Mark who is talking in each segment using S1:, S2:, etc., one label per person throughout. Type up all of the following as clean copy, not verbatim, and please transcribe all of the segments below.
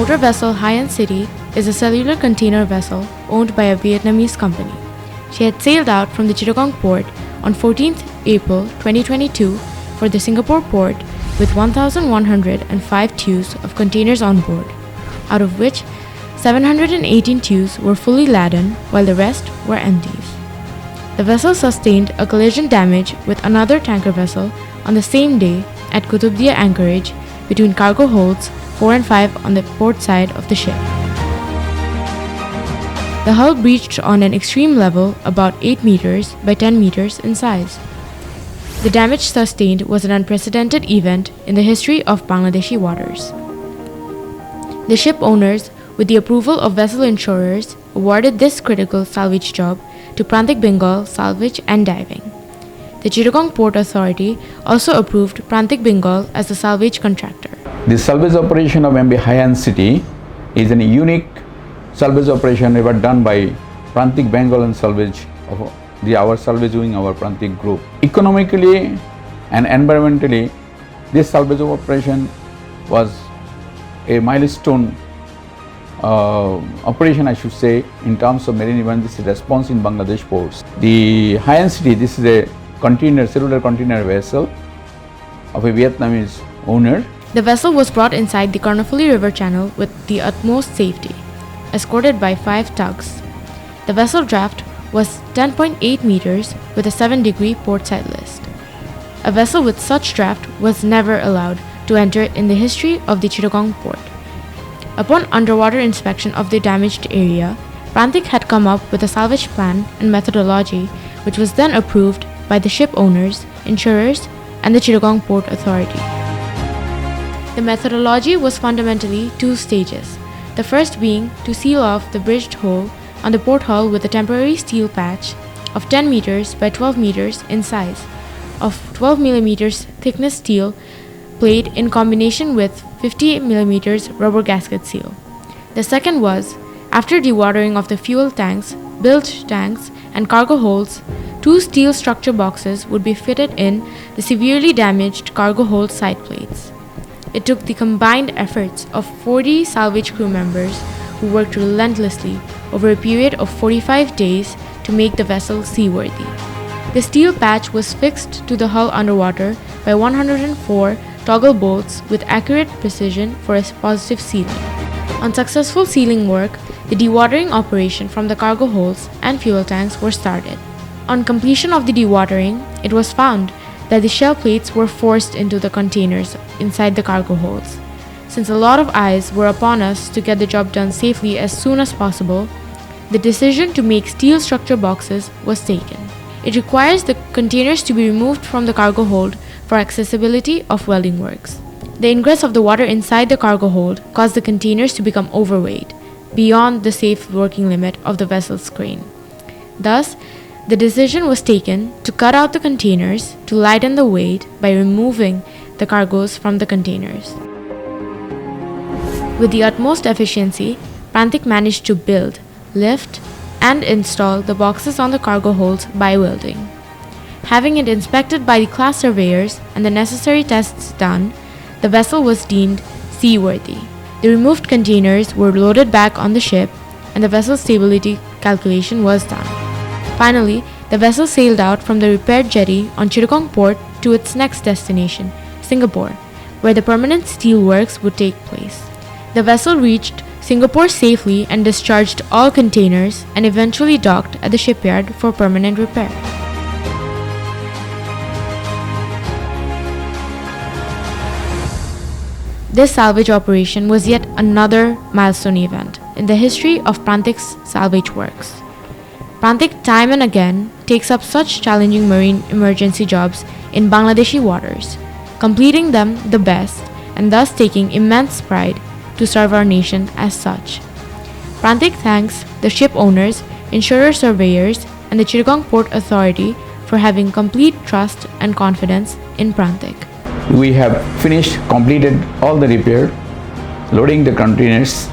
S1: outer vessel Haian City is a cellular container vessel owned by a Vietnamese company. She had sailed out from the Chittagong port on 14th April 2022 for the Singapore port with 1,105 TEUs of containers on board, out of which 718 TEUs were fully laden while the rest were empties. The vessel sustained a collision damage with another tanker vessel on the same day at Kutubdia Anchorage between cargo holds 4 and 5 on the port side of the ship. The hull breached on an extreme level about 8 meters by 10 meters in size. The damage sustained was an unprecedented event in the history of Bangladeshi waters. The ship owners, with the approval of vessel insurers, awarded this critical salvage job to Prantik Bengal Salvage and Diving. The Chittagong Port Authority also approved Prantik Bengal as the salvage contractor.
S2: The salvage operation of MV Haian City is a unique salvage operation ever done by Prantik Bengal and Salvage of our salvage wing, our Prantik group. Economically and environmentally, this salvage operation was a milestone operation, I should say, in terms of marine emergency response in Bangladesh ports. The Haian City, this is a cellular container vessel of a Vietnamese owner.
S1: The vessel was brought inside the Karnataka River channel with the utmost safety, escorted by 5 tugs. The vessel draft was 10.8 meters with a 7-degree port side list. A vessel with such draft was never allowed to enter in the history of the Chittagong port. Upon underwater inspection of the damaged area, Prantik had come up with a salvage plan and methodology which was then approved by the ship owners, insurers, and the Chittagong Port Authority. The methodology was fundamentally 2 stages, the first being to seal off the bridged hole on the port hull with a temporary steel patch of 10 meters by 12 meters in size, of 12 millimeters thickness steel plate in combination with 50 millimeters rubber gasket seal. The second was, after dewatering of the fuel tanks, bilge tanks, and cargo holds, 2 steel structure boxes would be fitted in the severely damaged cargo hold side plates. It took the combined efforts of 40 salvage crew members who worked relentlessly over a period of 45 days to make the vessel seaworthy. The steel patch was fixed to the hull underwater by 104 toggle bolts with accurate precision for a positive sealing. On successful sealing work, the dewatering operation from the cargo holds and fuel tanks were started. On completion of the dewatering, it was found that the shell plates were forced into the containers inside the cargo holds. Since a lot of eyes were upon us to get the job done safely as soon as possible, the decision to make steel structure boxes was taken. It requires the containers to be removed from the cargo hold for accessibility of welding works. The ingress of the water inside the cargo hold caused the containers to become overweight, beyond the safe working limit of the vessel's crane. Thus, the decision was taken to cut out the containers to lighten the weight by removing the cargoes from the containers. With the utmost efficiency, Prantik managed to build, lift, and install the boxes on the cargo holds by welding. Having it inspected by the class surveyors and the necessary tests done, the vessel was deemed seaworthy. The removed containers were loaded back on the ship and the vessel's stability calculation was done. Finally, the vessel sailed out from the repaired jetty on Chittagong Port to its next destination, Singapore, where the permanent steel works would take place. The vessel reached Singapore safely and discharged all containers and eventually docked at the shipyard for permanent repair. This salvage operation was yet another milestone event in the history of Prantik's salvage works. Prantik time and again takes up such challenging marine emergency jobs in Bangladeshi waters, completing them the best and thus taking immense pride to serve our nation as such. Prantik thanks the ship owners, insurer surveyors, and the Chittagong Port Authority for having complete trust and confidence in Prantik.
S2: We have completed all the repair, loading the containers,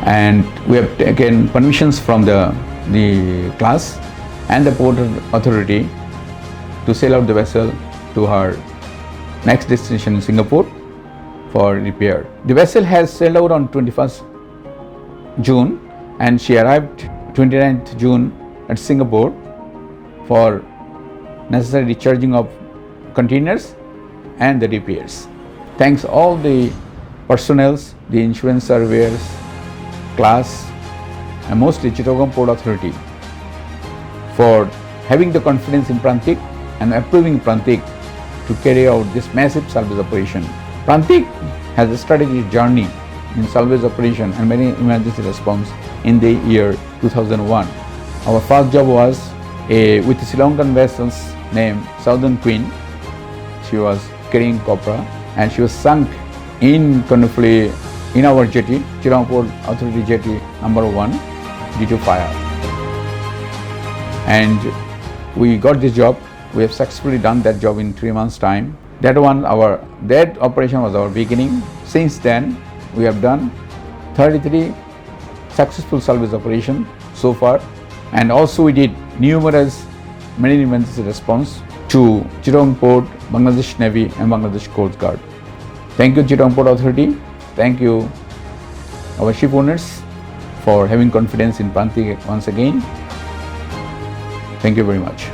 S2: and we have taken permissions from the class and the port authority to sail out the vessel to her next destination in Singapore for repair. The vessel has sailed out on 21st June and she arrived 29th June at Singapore for necessary discharging of containers and the repairs. Thanks all the personnels, the insurance surveyors, class, and mostly Chittagong Port Authority for having the confidence in Prantik and approving Prantik to carry out this massive salvage operation. Prantik has started its journey in salvage operation and many emergency response in the year 2001. Our first job was with a Sri Lankan vessel named Southern Queen. She was carrying copra and she was sunk in Konofuli in our jetty, Chittagong Port Authority jetty number 1 due to fire. And we got this job. We have successfully done that job in 3 months' time. That operation was our beginning. Since then, we have done 33 successful salvage operations so far, and also we did numerous many emergency response to Chittagong Port, Bangladesh Navy and Bangladesh Coast Guard. Thank you Chittagong Port Authority. Thank you our ship owners for having confidence in Prantik once again. Thank you very much.